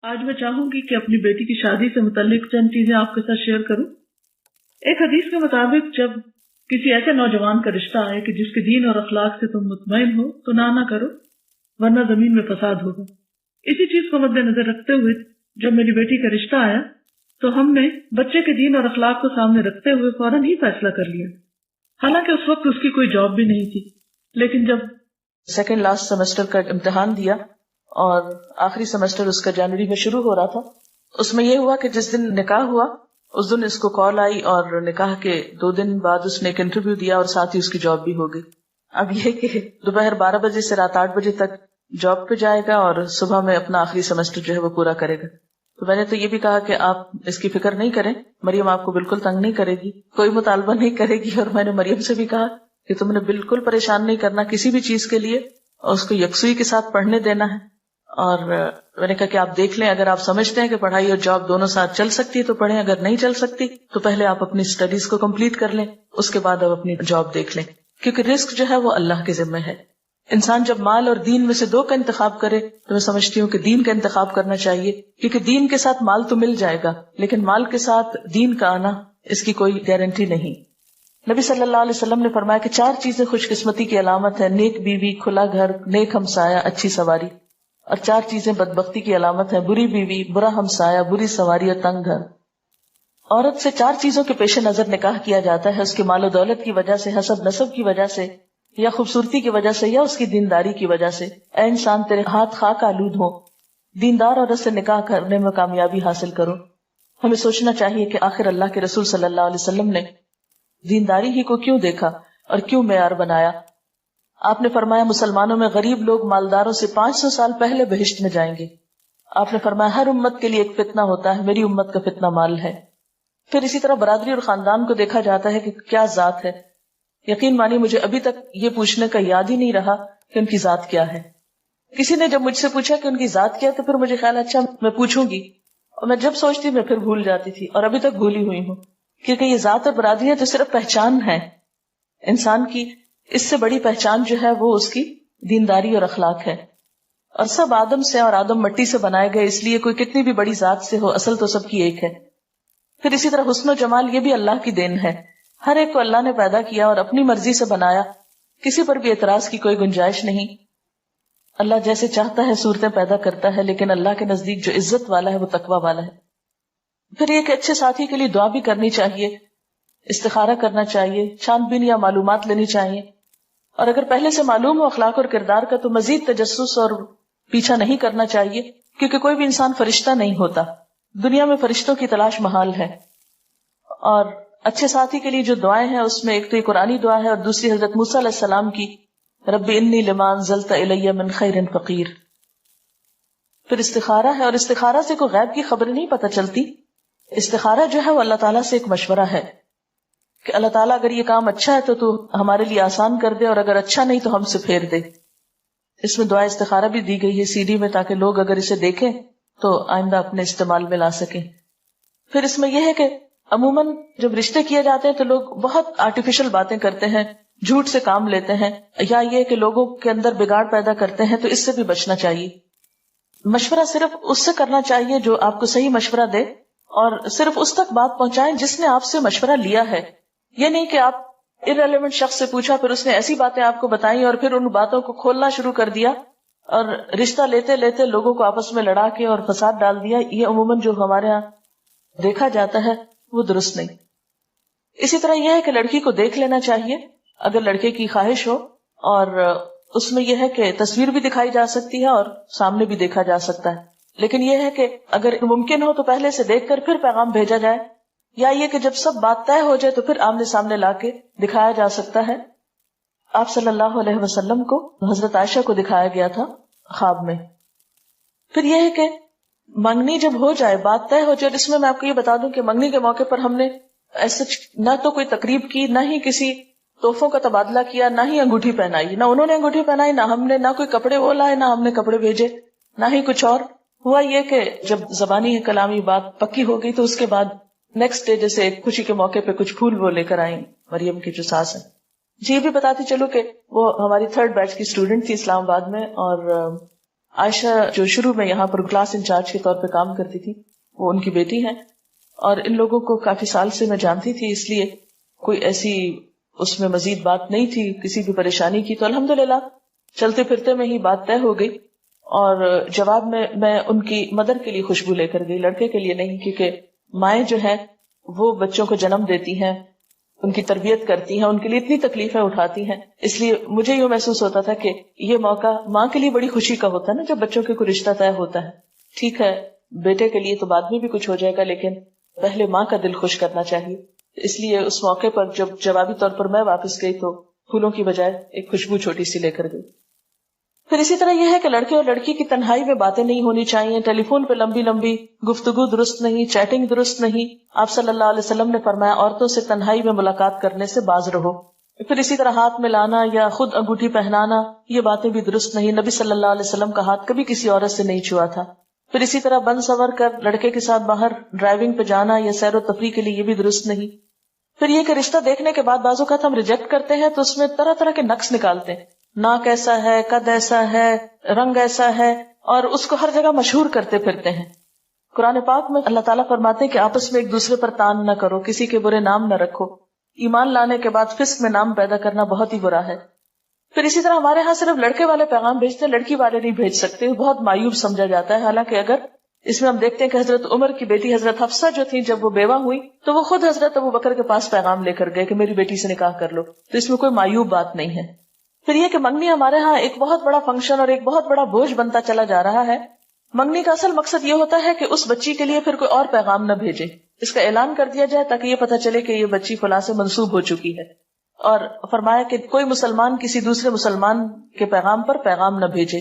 آج میں چاہوں گی کہ اپنی بیٹی کی شادی سے متعلق چند چیزیں آپ کے ساتھ شیئر کروں۔ ایک حدیث کے مطابق جب کسی ایسے نوجوان کا رشتہ آئے کہ جس کے دین اور اخلاق سے تم مطمئن ہو تو نہ کرو، ورنہ زمین میں فساد ہوگا۔ اسی چیز کو مد نظر رکھتے ہوئے جب میری بیٹی کا رشتہ آیا تو ہم نے بچے کے دین اور اخلاق کو سامنے رکھتے ہوئے فوراً ہی فیصلہ کر لیا۔ حالانکہ اس وقت اس کی کوئی جاب بھی نہیں تھی، لیکن جب سیکنڈ لاسٹ سیمسٹر کا امتحان دیا اور آخری سیمسٹر اس کا جنوری میں شروع ہو رہا تھا، اس میں یہ ہوا کہ جس دن نکاح ہوا اس دن اس کو کال آئی اور نکاح کے 2 دن بعد اس نے ایک انٹرویو دیا اور ساتھ ہی اس کی جاب بھی ہو گئی۔ اب یہ کہ دوپہر 12 بجے سے رات 8 بجے تک جاب پہ جائے گا اور صبح میں اپنا آخری سیمسٹر جو ہے وہ پورا کرے گا۔ تو میں نے تو یہ بھی کہا کہ آپ اس کی فکر نہیں کریں، مریم آپ کو بالکل تنگ نہیں کرے گی، کوئی مطالبہ نہیں کرے گی، اور میں نے مریم سے بھی کہا کہ تم نے بالکل پریشان نہیں کرنا کسی بھی چیز کے لیے، اور اس کو یکسوئی کے ساتھ پڑھنے دینا ہے۔ اور میں نے کہا کہ آپ دیکھ لیں، اگر آپ سمجھتے ہیں کہ پڑھائی اور جاب دونوں ساتھ چل سکتی ہے تو پڑھیں، اگر نہیں چل سکتی تو پہلے آپ اپنی اسٹڈیز کو کمپلیٹ کر لیں، اس کے بعد آپ اپنی جاب دیکھ لیں، کیونکہ رزق جو ہے وہ اللہ کے ذمہ ہے۔ انسان جب مال اور دین میں سے 2 کا انتخاب کرے تو میں سمجھتی ہوں کہ دین کا انتخاب کرنا چاہیے، کیونکہ دین کے ساتھ مال تو مل جائے گا لیکن مال کے ساتھ دین کا آنا اس کی کوئی گارنٹی نہیں۔ نبی صلی اللہ علیہ وسلم نے فرمایا کہ 4 چیزیں خوش قسمتی کی علامت ہے: نیک بیوی، کھلا گھر، نیک ہمسایہ، اچھی سواری، اور 4 چیزیں بدبختی کی علامت ہیں: بری بیوی، برا ہمسایہ، بری سواری اور تنگ گھر۔ عورت سے 4 چیزوں کے پیش نظر نکاح کیا جاتا ہے: اس کے مال و دولت کی وجہ سے، حسب نسب کی وجہ سے، یا خوبصورتی کی وجہ سے، یا اس کی دینداری کی وجہ سے۔ اے انسان تیرے ہاتھ خاک آلود ہو، دیندار عورت سے نکاح کرنے میں کامیابی حاصل کرو۔ ہمیں سوچنا چاہیے کہ آخر اللہ کے رسول صلی اللہ علیہ وسلم نے دینداری ہی کو کیوں دیکھا اور کیوں معیار بنایا؟ آپ نے فرمایا مسلمانوں میں غریب لوگ مالداروں سے 500 سال پہلے بہشت میں جائیں گے۔ آپ نے فرمایا ہر امت کے لیے ایک فتنہ ہوتا ہے، میری امت کا فتنہ مال ہے۔ پھر اسی طرح برادری اور خاندان کو دیکھا جاتا ہے کہ کیا ذات ہے۔ یقین مانی مجھے ابھی تک یہ پوچھنے کا یاد ہی نہیں رہا کہ ان کی ذات کیا ہے۔ کسی نے جب مجھ سے پوچھا کہ ان کی ذات کیا تو پھر مجھے خیال اچھا میں پوچھوں گی، اور میں جب سوچتی میں پھر بھول جاتی تھی، اور ابھی تک بھولی ہوئی ہوں، کیونکہ یہ ذات اور برادری تو صرف پہچان ہے انسان کی، اس سے بڑی پہچان جو ہے وہ اس کی دینداری اور اخلاق ہے۔ اور سب آدم سے اور آدم مٹی سے بنائے گئے، اس لیے کوئی کتنی بھی بڑی ذات سے ہو اصل تو سب کی ایک ہے۔ پھر اسی طرح حسن و جمال یہ بھی اللہ کی دین ہے، ہر ایک کو اللہ نے پیدا کیا اور اپنی مرضی سے بنایا، کسی پر بھی اعتراض کی کوئی گنجائش نہیں۔ اللہ جیسے چاہتا ہے صورتیں پیدا کرتا ہے، لیکن اللہ کے نزدیک جو عزت والا ہے وہ تقوی والا ہے۔ پھر ایک اچھے ساتھی کے لیے دعا بھی کرنی چاہیے، استخارہ کرنا چاہیے، چھان بین یا معلومات لینی چاہیے، اور اگر پہلے سے معلوم ہو اخلاق اور کردار کا تو مزید تجسس اور پیچھا نہیں کرنا چاہیے، کیونکہ کوئی بھی انسان فرشتہ نہیں ہوتا، دنیا میں فرشتوں کی تلاش محال ہے۔ اور اچھے ساتھی کے لیے جو دعائیں ہیں اس میں ایک تو یہ قرآنی دعا ہے اور دوسری حضرت موسیٰ علیہ السلام کی رب انی لما انزلت الی من خیر فقیر۔ پھر استخارہ ہے، اور استخارہ سے کوئی غیب کی خبر نہیں پتہ چلتی، استخارہ جو ہے وہ اللہ تعالیٰ سے ایک مشورہ ہے کہ اللہ تعالیٰ اگر یہ کام اچھا ہے تو ہمارے لیے آسان کر دے، اور اگر اچھا نہیں تو ہم سے پھیر دے۔ اس میں دعا استخارہ بھی دی گئی ہے CD میں، تاکہ لوگ اگر اسے دیکھیں تو آئندہ اپنے استعمال میں لا سکیں۔ پھر اس میں یہ ہے کہ عموماً جب رشتے کیے جاتے ہیں تو لوگ بہت آرٹیفیشل باتیں کرتے ہیں، جھوٹ سے کام لیتے ہیں، یا یہ کہ لوگوں کے اندر بگاڑ پیدا کرتے ہیں، تو اس سے بھی بچنا چاہیے۔ مشورہ صرف اس سے کرنا چاہیے جو آپ کو صحیح مشورہ دے، اور صرف اس تک بات پہنچائیں جس نے آپ سے مشورہ لیا ہے۔ یہ نہیں کہ آپ irrelevant شخص سے پوچھا، پھر اس نے ایسی باتیں آپ کو بتائیں اور پھر ان باتوں کو کھولنا شروع کر دیا اور رشتہ لیتے لیتے لوگوں کو آپس میں لڑا کے اور فساد ڈال دیا۔ یہ عموماً جو ہمارے ہاں دیکھا جاتا ہے وہ درست نہیں۔ اسی طرح یہ ہے کہ لڑکی کو دیکھ لینا چاہیے اگر لڑکے کی خواہش ہو، اور اس میں یہ ہے کہ تصویر بھی دکھائی جا سکتی ہے اور سامنے بھی دیکھا جا سکتا ہے، لیکن یہ ہے کہ اگر ممکن ہو تو پہلے سے دیکھ کر پھر پیغام بھیجا جائے، یا یہ کہ جب سب بات طے ہو جائے تو پھر آمنے سامنے لا کے دکھایا جا سکتا ہے۔ آپ صلی اللہ علیہ وسلم کو حضرت عائشہ کو دکھایا گیا تھا خواب میں۔ پھر یہ ہے کہ منگنی جب ہو جائے، بات طے ہو جائے، اس میں آپ کو یہ بتا دوں کہ منگنی کے موقع پر ہم نے ایسے نہ تو کوئی تقریب کی، نہ ہی کسی تحفوں کا تبادلہ کیا، نہ ہی انگوٹھی پہنائی، نہ انہوں نے انگوٹھی پہنائی، نہ ہم نے، نہ کوئی کپڑے وہ لائے، نہ ہم نے کپڑے بھیجے، نہ ہی کچھ اور۔ ہوا یہ کہ جب زبانی کلامی بات پکی ہو گئی تو اس کے بعد نیکسٹ ڈے جیسے خوشی کے موقع پہ کچھ پھول وہ لے کر آئیں مریم کی جو ساس ہیں۔ جی یہ بھی بتاتی چلو کہ وہ ہماری 3rd بیچ کی اسٹوڈنٹ تھی اسلام آباد میں، اور عائشہ جو شروع میں یہاں پر کلاس انچارج کے طور پہ کام کرتی تھی وہ ان کی بیٹی ہیں، اور ان لوگوں کو کافی سال سے میں جانتی تھی، اس لیے کوئی ایسی اس میں مزید بات نہیں تھی کسی بھی پریشانی کی. تو الحمدللہ چلتے پھرتے میں ہی بات طے ہو گئی، اور جواب میں ان کی مدر کے لیے خوشبو لے کر گئی، لڑکے کے لیے نہیں، کیونکہ مائیں جو ہیں وہ بچوں کو جنم دیتی ہیں، ان کی تربیت کرتی ہیں، ان کے لیے اتنی تکلیفیں اٹھاتی ہیں. اس لیے مجھے یہ محسوس ہوتا تھا کہ یہ موقع ماں کے لیے بڑی خوشی کا ہوتا ہے نا، جب بچوں کے کوئی رشتہ طے ہوتا ہے. ٹھیک ہے بیٹے کے لیے تو بعد میں بھی کچھ ہو جائے گا، لیکن پہلے ماں کا دل خوش کرنا چاہیے. اس لیے اس موقع پر جب جوابی طور پر میں واپس گئی تو پھولوں کی بجائے ایک خوشبو چھوٹی سی لے کر گئی. پھر اسی طرح یہ ہے کہ لڑکے اور لڑکی کی تنہائی میں باتیں نہیں ہونی چاہیے، ٹیلی فون پہ لمبی لمبی گفتگو درست نہیں، چیٹنگ درست نہیں. آپ صلی اللہ علیہ وسلم نے فرمایا عورتوں سے تنہائی میں ملاقات کرنے سے باز رہو. پھر اسی طرح ہاتھ میں لانا یا خود انگوٹھی پہنانا یہ باتیں بھی درست نہیں، نبی صلی اللہ علیہ وسلم کا ہاتھ کبھی کسی عورت سے نہیں چھوا تھا. پھر اسی طرح بن سنور کر لڑکے کے ساتھ باہر ڈرائیونگ پہ جانا یا سیر و تفریح کے لیے یہ بھی درست نہیں. پھر یہ کہ رشتہ دیکھنے کے بعد بعض اوقات ہم ریجیکٹ کرتے ہیں تو اس میں طرح طرح کے نقص نکالتے ہیں، ناک ایسا ہے، قد ایسا ہے، رنگ ایسا ہے، اور اس کو ہر جگہ مشہور کرتے پھرتے ہیں. قرآن پاک میں اللہ تعالیٰ فرماتے ہیں کہ آپس میں ایک دوسرے پر تان نہ کرو، کسی کے برے نام نہ رکھو. ایمان لانے کے بعد فسق میں نام پیدا کرنا بہت ہی برا ہے. پھر اسی طرح ہمارے ہاں صرف لڑکے والے پیغام بھیجتے ہیں، لڑکی والے نہیں بھیج سکتے، بہت مایوب سمجھا جاتا ہے. حالانکہ اگر اس میں ہم دیکھتے ہیں کہ حضرت عمر کی بیٹی حضرت حفصہ جو تھی جب وہ بیوہ ہوئی تو وہ خود حضرت ابوبکر کے پاس پیغام لے کر گئے کہ میری بیٹی سے نکاح کر لو. تو اس میں کوئی مایوب بات نہیں ہے. پھر یہ کہ منگنی ہمارے ہاں ایک بہت بڑا فنکشن اور ایک بہت بڑا بوجھ بنتا چلا جا رہا ہے. منگنی کا اصل مقصد یہ ہوتا ہے کہ اس بچی کے لیے پھر کوئی اور پیغام نہ بھیجے، اس کا اعلان کر دیا جائے تاکہ یہ پتہ چلے کہ یہ بچی فلاں سے منسوب ہو چکی ہے. اور فرمایا کہ کوئی مسلمان کسی دوسرے مسلمان کے پیغام پر پیغام نہ بھیجے،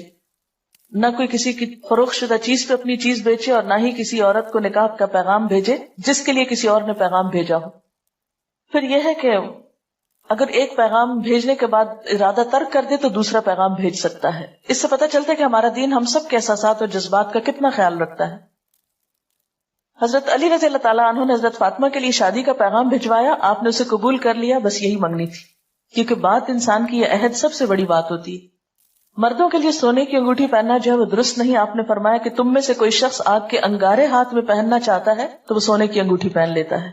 نہ کوئی کسی کی فروخت شدہ چیز پہ اپنی چیز بیچے، اور نہ ہی کسی عورت کو نکاح کا پیغام بھیجے جس کے لیے کسی اور نے پیغام بھیجا ہو. پھر یہ ہے کہ اگر ایک پیغام بھیجنے کے بعد ارادہ ترک کر دے تو دوسرا پیغام بھیج سکتا ہے. اس سے پتہ چلتا ہے کہ ہمارا دین ہم سب کے احساسات اور جذبات کا کتنا خیال رکھتا ہے. حضرت علی رضی اللہ تعالیٰ عنہ نے حضرت فاطمہ کے لیے شادی کا پیغام بھجوایا، آپ نے اسے قبول کر لیا، بس یہی منگنی تھی. کیونکہ بات انسان کی یہ عہد سب سے بڑی بات ہوتی ہے. مردوں کے لیے سونے کی انگوٹھی پہننا جو ہے وہ درست نہیں. آپ نے فرمایا کہ تم میں سے کوئی شخص آگ کے انگارے ہاتھ میں پہننا چاہتا ہے تو وہ سونے کی انگوٹھی پہن لیتا ہے.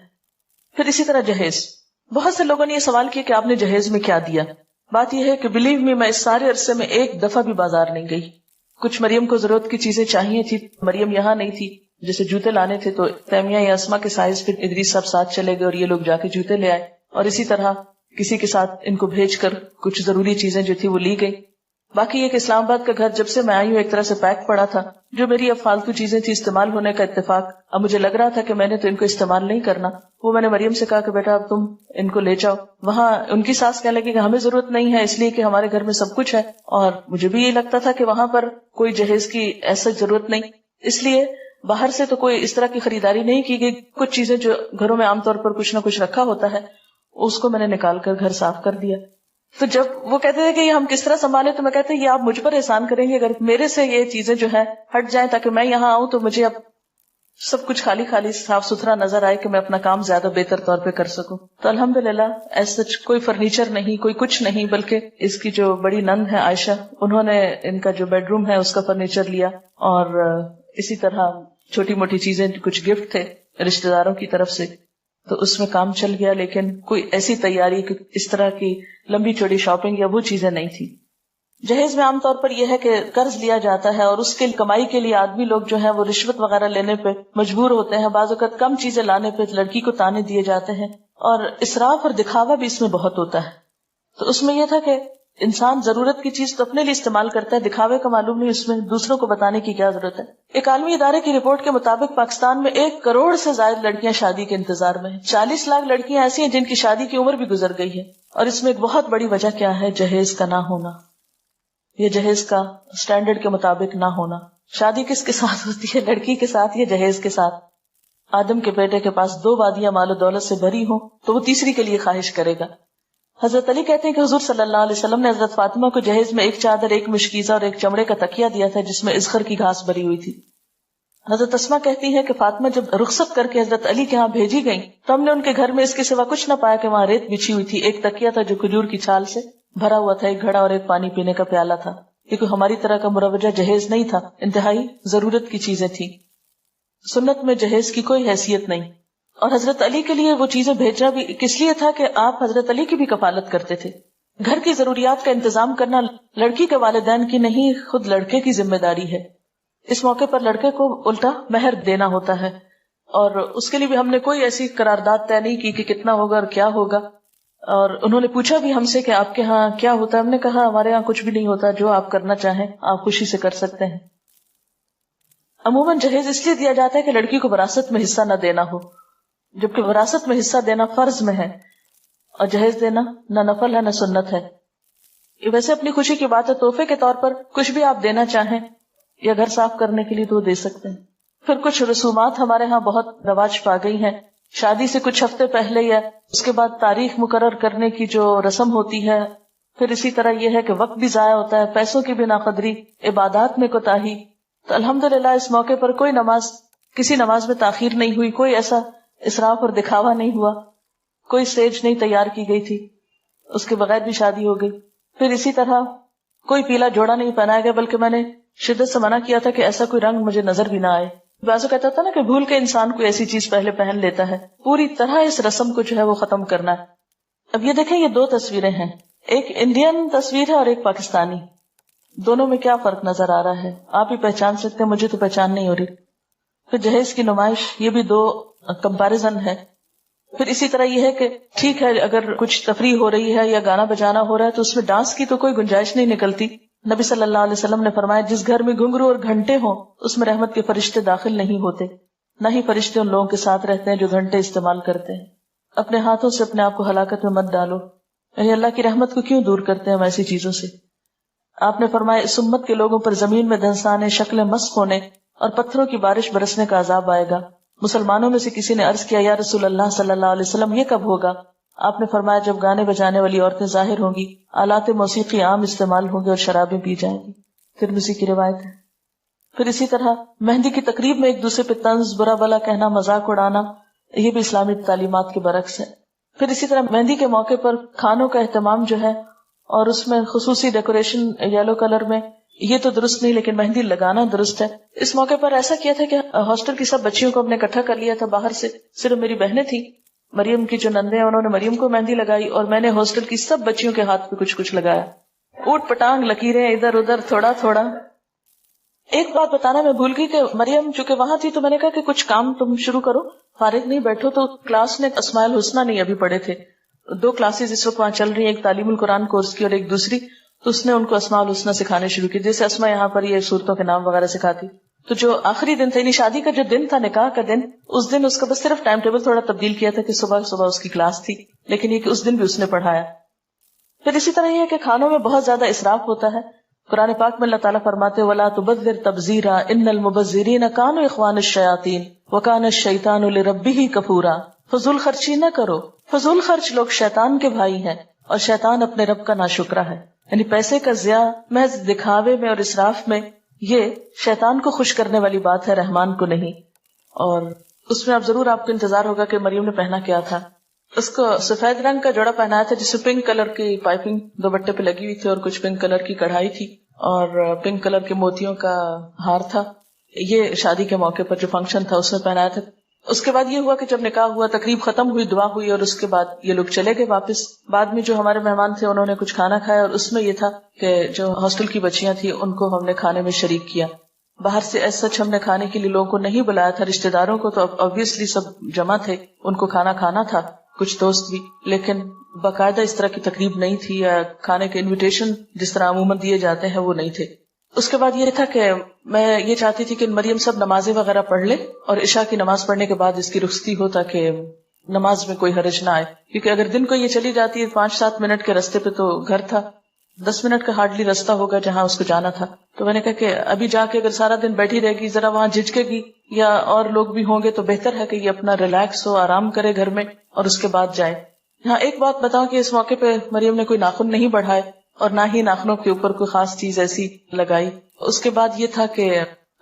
پھر اسی طرح جہیز، بہت سے لوگوں نے یہ سوال کیا کہ آپ نے جہیز میں کیا دیا. بات یہ ہے کہ بلیو می، میں اس سارے عرصے میں ایک دفعہ بھی بازار نہیں گئی. کچھ مریم کو ضرورت کی چیزیں چاہیے تھی، مریم یہاں نہیں تھی، جیسے جوتے لانے تھے تو تیمیہ یا اسما کے سائز پھر ادریس صاحب ساتھ چلے گئے اور یہ لوگ جا کے جوتے لے آئے. اور اسی طرح کسی کے ساتھ ان کو بھیج کر کچھ ضروری چیزیں جو تھی وہ لی گئی. باقی یہ کہ اسلام آباد کا گھر جب سے میں آئی ہوں ایک طرح سے پیک پڑا تھا. جو میری اب فالتو چیزیں تھی استعمال ہونے کا اتفاق، اب مجھے لگ رہا تھا کہ میں نے تو ان کو استعمال نہیں کرنا، وہ میں نے مریم سے کہا کہ بیٹا اب تم ان کو لے جاؤ. وہاں ان کی ساس کہنے لگی کہ ہمیں ضرورت نہیں ہے، اس لیے کہ ہمارے گھر میں سب کچھ ہے. اور مجھے بھی یہ لگتا تھا کہ وہاں پر کوئی جہیز کی ایسا ضرورت نہیں، اس لیے باہر سے تو کوئی اس طرح کی خریداری نہیں کی گئی. کچھ چیزیں جو گھروں میں عام طور پر کچھ نہ کچھ رکھا ہوتا ہے اس کو میں نے نکال کر گھر صاف کر دیا. تو جب وہ کہتے تھے کہ یہ ہم کس طرح سنبھالے تو میں کہتے یہ آپ مجھ پر احسان کریں گے اگر میرے سے یہ چیزیں جو ہے ہٹ جائیں تاکہ میں یہاں آؤں تو مجھے اب سب کچھ خالی خالی صاف ستھرا نظر آئے کہ میں اپنا کام زیادہ بہتر طور پہ کر سکوں. تو الحمدللہ ایسا کوئی فرنیچر نہیں، کوئی کچھ نہیں، بلکہ اس کی جو بڑی نند ہے عائشہ، انہوں نے ان کا جو بیڈ روم ہے اس کا فرنیچر لیا. اور اسی طرح چھوٹی موٹی چیزیں، کچھ گفٹ تھے رشتہ داروں کی طرف سے، تو اس میں کام چل گیا. لیکن کوئی ایسی تیاری کہ اس طرح کی لمبی چوڑی شاپنگ یا وہ چیزیں نہیں تھی. جہیز میں عام طور پر یہ ہے کہ قرض لیا جاتا ہے اور اس کے کمائی کے لیے آدمی لوگ جو ہیں وہ رشوت وغیرہ لینے پہ مجبور ہوتے ہیں. بعض اوقات کم چیزیں لانے پہ لڑکی کو تانے دیے جاتے ہیں اور اسراف اور دکھاوا بھی اس میں بہت ہوتا ہے. تو اس میں یہ تھا کہ انسان ضرورت کی چیز تو اپنے لیے استعمال کرتا ہے، دکھاوے کا معلوم نہیں، اس میں دوسروں کو بتانے کی کیا ضرورت ہے. ایک عالمی ادارے کی رپورٹ کے مطابق پاکستان میں 1 کروڑ سے زائد لڑکیاں شادی کے انتظار میں ہیں. 40 لاکھ لڑکیاں ایسی ہیں جن کی شادی کی عمر بھی گزر گئی ہے. اور اس میں ایک بہت بڑی وجہ کیا ہے؟ جہیز کا نہ ہونا، یہ جہیز کا سٹینڈرڈ کے مطابق نہ ہونا. شادی کس کے ساتھ ہوتی ہے؟ لڑکی کے ساتھ یا جہیز کے ساتھ. آدم کے بیٹے کے پاس 2 وادیاں مال و دولت سے بھری ہوں تو وہ تیسری کے لیے خواہش کرے گا. حضرت علی کہتے ہیں کہ حضور صلی اللہ علیہ وسلم نے حضرت فاطمہ کو جہیز میں 1 چادر، 1 مشکیزہ اور 1 چمڑے کا تکیہ دیا تھا جس میں اذخر کی گھاس بھری ہوئی تھی. حضرت اسما کہتی ہے کہ فاطمہ جب رخصت کر کے حضرت علی کے ہاں بھیجی گئیں تو ہم نے ان کے گھر میں اس کے سوا کچھ نہ پایا کہ وہاں ریت بچھی ہوئی تھی. 1 تکیہ تھا جو کھجور کی چھال سے بھرا ہوا تھا، 1 گھڑا اور 1 پانی پینے کا پیالہ تھا. یہ کوئی ہماری طرح کا مروجہ جہیز نہیں تھا، انتہائی ضرورت کی چیزیں تھیں. سنت میں جہیز کی کوئی حیثیت نہیں. اور حضرت علی کے لیے وہ چیزیں بھیجنا بھی کس لیے تھا کہ آپ حضرت علی کی بھی کفالت کرتے تھے. گھر کی ضروریات کا انتظام کرنا لڑکی کے والدین کی نہیں، خود لڑکے کی ذمہ داری ہے. اس موقع پر لڑکے کو الٹا مہر دینا ہوتا ہے، اور اس کے لیے بھی ہم نے کوئی ایسی قرارداد طے نہیں کی کہ کتنا ہوگا اور کیا ہوگا. اور انہوں نے پوچھا بھی ہم سے کہ آپ کے ہاں کیا ہوتا ہے. ہم نے کہا ہمارے ہاں کچھ بھی نہیں ہوتا، جو آپ کرنا چاہیں آپ خوشی سے کر سکتے ہیں. عموماً جہیز اس لیے دیا جاتا ہے کہ لڑکی کو وراثت میں حصہ نہ دینا ہو، جبکہ وراثت میں حصہ دینا فرض میں ہے، اور جہیز دینا نہ نفل ہے نہ سنت ہے. یہ ویسے اپنی خوشی کی بات ہے، تحفے کے طور پر کچھ بھی آپ دینا چاہیں یا گھر صاف کرنے کے لیے تو دے سکتے ہیں. پھر کچھ رسومات ہمارے ہاں بہت رواج پا گئی ہیں. شادی سے کچھ ہفتے پہلے یا اس کے بعد تاریخ مقرر کرنے کی جو رسم ہوتی ہے. پھر اسی طرح یہ ہے کہ وقت بھی ضائع ہوتا ہے، پیسوں کی بھی ناقدری، عبادات میں کوتاہی. تو الحمدللہ اس موقع پر کوئی نماز، کسی نماز میں تاخیر نہیں ہوئی، کوئی ایسا اسراف اور دکھاوا نہیں ہوا، کوئی سٹیج نہیں تیار کی گئی تھی، اس کے بغیر بھی شادی ہو گئی. پھر اسی طرح کوئی پیلا جوڑا نہیں پہنایا گیا، بلکہ میں نے شدت سے منع کیا تھا کہ ایسا کوئی رنگ مجھے نظر بھی نہ آئے. بعضوں کہتا تھا نا کہ بھول کے انسان کوئی ایسی چیز پہلے پہن لیتا ہے. پوری طرح اس رسم کو جو ہے وہ ختم کرنا ہے. اب یہ دیکھیں، یہ دو تصویریں ہیں، ایک انڈین تصویر ہے اور ایک پاکستانی. دونوں میں کیا فرق نظر آ رہا ہے آپ ہی پہچان سکتے ہیں، مجھے تو پہچان نہیں ہو رہی. پھر جہیز کی نمائش، یہ بھی دو کمپیریزن ہے. پھر اسی طرح یہ ہے کہ ٹھیک ہے اگر کچھ تفریح ہو رہی ہے یا گانا بجانا ہو رہا ہے تو اس میں ڈانس کی تو کوئی گنجائش نہیں نکلتی. نبی صلی اللہ علیہ وسلم نے فرمایا جس گھر میں گھنگرو اور گھنٹے ہوں اس میں رحمت کے فرشتے داخل نہیں ہوتے، نہ ہی فرشتے ان لوگوں کے ساتھ رہتے ہیں جو گھنٹے استعمال کرتے ہیں. اپنے ہاتھوں سے اپنے آپ کو ہلاکت میں مت ڈالو. یعنی اللہ کی رحمت کو کیوں دور کرتے ہیں ہم ایسی چیزوں سے. آپ نے فرمایا اس امت کے لوگوں پر زمین میں دنسانے، شکلیں مسخ ہونے اور پتھروں کی بارش برسنے کا عذاب آئے گا. مسلمانوں میں سے کسی نے عرض کیا یا رسول اللہ صلی اللہ علیہ وسلم یہ کب ہوگا؟ آپ نے فرمایا جب گانے بجانے والی عورتیں ظاہر ہوں گی، آلات موسیقی عام استعمال ہوں گے اور شرابیں پی جائیں گی. ترمذی کی روایت ہے. پھر اسی طرح مہندی کی تقریب میں ایک دوسرے پہ طنز، برا بلا کہنا، مذاق اڑانا، یہ بھی اسلامی تعلیمات کے برعکس ہے. پھر اسی طرح مہندی کے موقع پر کھانوں کا اہتمام جو ہے اور اس میں خصوصی ڈیکوریشن یلو کلر میں، یہ تو درست نہیں، لیکن مہندی لگانا درست ہے. اس موقع پر ایسا کیا تھا کہ ہاسٹل کی سب بچیوں کو ہم نے اکٹھا کر لیا تھا باہر سے. صرف میری بہنیں تھیں، مریم کی جو نندے ہیں انہوں نے مریم کو مہندی لگائی اور میں نے ہاسٹل کی سب بچیوں کے ہاتھ پہ کچھ کچھ لگایا. اوٹ پٹانگ لکیریں ادھر ادھر تھوڑا تھوڑا. ایک بات بتانا میں بھول گئی کہ مریم چونکہ وہاں تھی تو میں نے کہا کہ کچھ کام تم شروع کرو، فارغ نہیں بیٹھو. تو کلاس نے اسماء الحسنہ نہیں ابھی پڑھے تھے، دو کلاسز اس وقت وہاں چل رہی ہیں، ایک تعلیم القرآن کورس کی اور ایک دوسری. تو اس نے ان کو اسماء الحسنہ سکھانے شروع کی، جیسے اسماء یہاں پر یہ صورتوں کے نام وغیرہ سکھاتی. تو جو آخری دن تھا، یعنی شادی کا جو دن تھا، نکاح کا دن، اس دن اس کا بس صرف ٹائم ٹیبل تھوڑا تبدیل کیا تھا کہ صبح صبح اس کی کلاس تھی، لیکن یہ کہ اس دن بھی اس نے پڑھایا. پھر اسی طرح یہ ہے کہ کھانوں میں بہت زیادہ اسراف ہوتا ہے. قرآن پاک میں اللہ تعالیٰ فرماتے وَلَا تُبَذِّرْ تَبْذِيرًا إِنَّ الْمُبَذِّرِينَ كَانُوا إِخْوَانَ الشَّيَاطِينِ وَكَانَ الشَّيْطَانُ لِرَبِّهِ كَفُورًا. فضول خرچی نہ کرو، فضول خرچ لوگ شیطان کے بھائی ہیں اور شیطان اپنے رب کا ناشکرا ہے. یعنی پیسے کا ضیاع محض دکھاوے میں اور اسراف میں، یہ شیطان کو خوش کرنے والی بات ہے، رحمان کو نہیں. اور اس میں اب ضرور آپ کو انتظار ہوگا کہ مریم نے پہنا کیا تھا. اس کو سفید رنگ کا جوڑا پہنایا تھا جس میں پنک کلر کی پائپنگ دوپٹے پہ لگی ہوئی تھی اور کچھ پنک کلر کی کڑھائی تھی اور پنک کلر کے موتیوں کا ہار تھا. یہ شادی کے موقع پر جو فنکشن تھا اس میں پہنایا تھا. اس کے بعد یہ ہوا کہ جب نکاح ہوا، تقریب ختم ہوئی، دعا ہوئی اور اس کے بعد یہ لوگ چلے گئے واپس. بعد میں جو ہمارے مہمان تھے انہوں نے کچھ کھانا کھایا اور اس میں یہ تھا کہ جو ہاسٹل کی بچیاں تھیں ان کو ہم نے کھانے میں شریک کیا. باہر سے ایس سچ ہم نے کھانے کے لیے لوگوں کو نہیں بلایا تھا، رشتہ داروں کو تو obviously سب جمع تھے، ان کو کھانا کھانا تھا، کچھ دوست بھی، لیکن باقاعدہ اس طرح کی تقریب نہیں تھی یا کھانے کے انویٹیشن جس طرح عموماً دیے جاتے ہیں وہ نہیں تھے. اس کے بعد یہ تھا کہ میں یہ چاہتی تھی کہ مریم سب نمازیں وغیرہ پڑھ لے اور عشاء کی نماز پڑھنے کے بعد اس کی رخصتی ہو تاکہ نماز میں کوئی حرج نہ آئے. کیونکہ اگر دن کو یہ چلی جاتی ہے 5-7 منٹ کے راستے پہ تو گھر تھا 10 منٹ کا ہارڈلی راستہ ہوگا جہاں اس کو جانا تھا. تو میں نے کہا کہ ابھی جا کے اگر سارا دن بیٹھی رہے گی ذرا وہاں جھجکے گی یا اور لوگ بھی ہوں گے تو بہتر ہے کہ یہ اپنا ریلیکس ہو، آرام کرے گھر میں اور اس کے بعد جائے. یہاں ایک بات بتاؤں کہ اس موقع پہ مریم نے کوئی ناخن نہیں بڑھائے اور نہ ہی ناخنوں کے اوپر کوئی خاص چیز ایسی لگائی. اس کے بعد یہ تھا کہ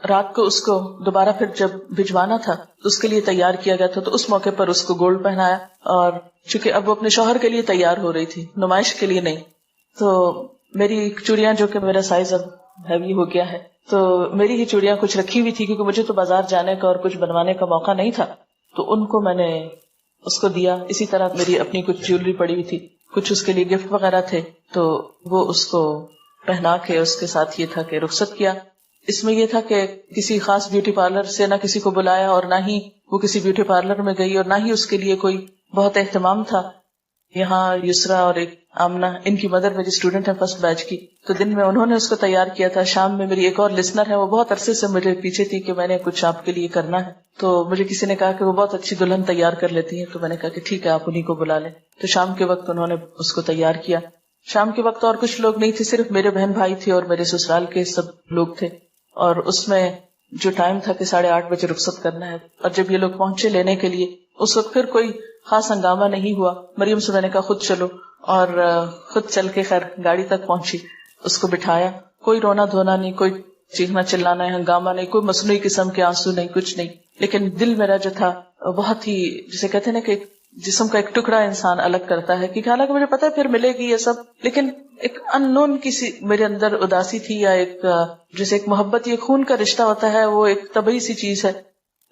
رات کو اس کو دوبارہ پھر جب بھجوانا تھا تو اس کے لیے تیار کیا گیا تھا، تو اس موقع پر اس کو گولڈ پہنایا. اور چونکہ اب وہ اپنے شوہر کے لیے تیار ہو رہی تھی، نمائش کے لیے نہیں، تو میری چوڑیاں جو کہ میرا سائز اب ہیوی ہو گیا ہے، تو میری ہی چوڑیاں کچھ رکھی ہوئی تھی کیونکہ مجھے تو بازار جانے کا اور کچھ بنوانے کا موقع نہیں تھا، تو ان کو میں نے اس کو دیا. اسی طرح میری اپنی کچھ جیولری پڑی ہوئی تھی، کچھ اس کے لیے گفٹ وغیرہ تھے، تو وہ اس کو پہنا کے اس کے ساتھ یہ تھا کہ رخصت کیا. اس میں یہ تھا کہ کسی خاص بیوٹی پارلر سے نہ کسی کو بلایا، اور نہ ہی وہ کسی بیوٹی پارلر میں گئی، اور نہ ہی اس کے لیے کوئی بہت اہتمام تھا. یہاں یسرا اور ایک آمنہ، ان کی مدر میری اسٹوڈنٹ ہے فرسٹ بیچ کی، تو دن میں انہوں نے اس کو تیار کیا تھا. شام میں میری ایک اور لسنر ہے، وہ بہت عرصے سے مجھے پیچھے تھی کہ میں نے کچھ آپ کے لیے کرنا ہے، تو مجھے کسی نے کہا کہ وہ بہت اچھی دلہن تیار کر لیتی ہیں، تو میں نے کہا کہ ٹھیک ہے آپ انہیں کو بلا لیں. تو شام کے وقت انہوں نے اس کو تیار کیا. شام کے وقت اور کچھ لوگ نہیں تھے، صرف میرے بہن بھائی تھے اور میرے سسرال کے سب لوگ تھے. اور اس میں جو ٹائم تھا کہ 8:30 بجے رخصت کرنا ہے، اور جب یہ لوگ پہنچے لینے کے لیے، اس وقت پھر کوئی خاص ہنگامہ نہیں ہوا. مریم سے میں نے کہا خود چلو، اور خود چل کے خیر گاڑی تک پہنچی، اس کو بٹھایا. کوئی رونا دھونا نہیں، کوئی چیخنا چلانا ہے، ہنگامہ نہیں، کوئی مصنوعی قسم کے آنسو نہیں، کچھ نہیں. لیکن دل میرا جو تھا بہت ہی، جسے کہتے ہیں نا کہ جسم کا ایک ٹکڑا انسان الگ کرتا ہے، کہ حالانکہ مجھے پتا ہے پھر ملے گی یہ سب، لیکن ایک ان نون کسی میرے اندر اداسی تھی، یا ایک جیسے ایک محبت، یہ خون کا رشتہ ہوتا ہے، وہ ایک طبعی سی چیز ہے.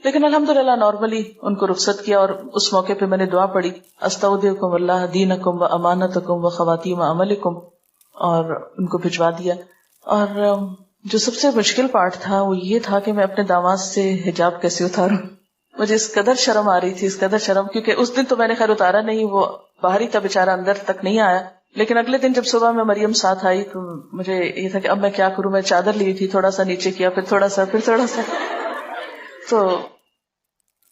لیکن الحمدللہ نارملی ان کو رخصت کیا، اور اس موقع پہ میں نے دعا پڑھی، استودعکم اللہ دینکم و امانتکم و خواتیم عملکم، اور ان کو بھجوا دیا. اور جو سب سے مشکل پارٹ تھا وہ یہ تھا کہ میں اپنے داماد سے حجاب کیسے اتاروں. مجھے اس قدر شرم آ رہی تھی، اس قدر شرم، کیونکہ اس دن تو میں نے خیر اتارا نہیں، وہ باہر ہی تھا بیچارہ، اندر تک نہیں آیا. لیکن اگلے دن جب صبح میں مریم ساتھ آئی تو مجھے یہ تھا کہ اب میں کیا کروں. میں چادر لی تھی، تھوڑا سا نیچے کیا، پھر تھوڑا سا، پھر تھوڑا سا. تو